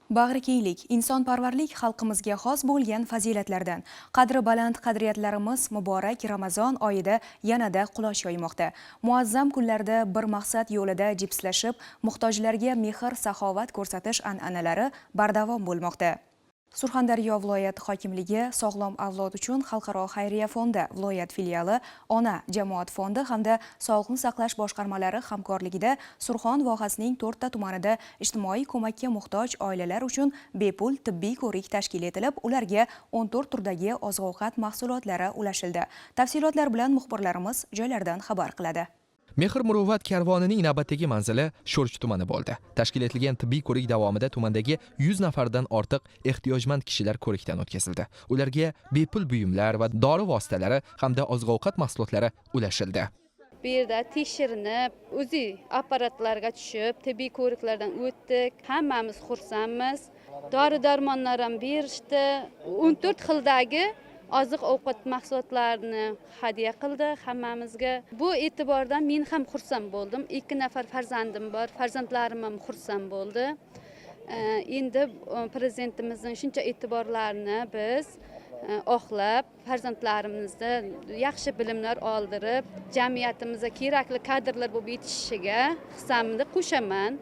Bag'rikenglik, insonparvarlik xalqimizga xos bo'lgan fazilatlardan. Qadri baland qadriyatlarimiz muborak Ramazon oyida yanada qulosh yoymoqda. Muazzam kunlarda bir maqsad yo'lida jipslashib, muhtojlarga mehr-saxovat ko'rsatish an'analari bardavom bo'lmoqda. Surxondaryo viloyat hokimligi Sog'lom avlod uchun xalqaro xayriya fondi viloyat filiali, Ona jamoat fondi hamda Sog'liqni saqlash boshqarmalari hamkorligida Surxon vohasining 4 ta tumanida ijtimoiy ko'makka muhtoj oilalar uchun bepul tibbiy ko'rik tashkil etilib, ularga 14 turdagi oziq-ovqat mahsulotlari ulashildi. Tafsilotlar bilan muxbirlarimiz joylardan xabar qiladi. Mehr muruvvat karvonining navbatdagi manzili Sho'rchi tumani bo'ldi. Tashkil etilgan tibbiy ko'rik davomida tumandagi 100 nafardan ortiq ehtiyojmand kishilar ko'rikdan o'tkazildi. Ularga bepul buyumlar va dori vositalari hamda oziq-ovqat mahsulotlari ulashildi. Bu yerda tekshirinib, o'zi apparatlarga tushib, tibbiy ko'riklardan o'tdik. Hammamiz xursandmiz. Dori-darmonlar ham berishdi. 14 xildagi oziq-ovqat mahsulotlarini hadya qildi hammamizga. Bu e'tibordan men ham xursand bo'ldim. 2 nafar farzandim bor, farzandlarim ham xursand bo'ldi. Endi prezidentimizning shuncha e'tiborlarini biz oqlab, farzandlarimizni yaxshi bilimlar oldirib, jamiyatimizga kerakli kadrlar bo'lib yetishishiga hissamni qo'shaman.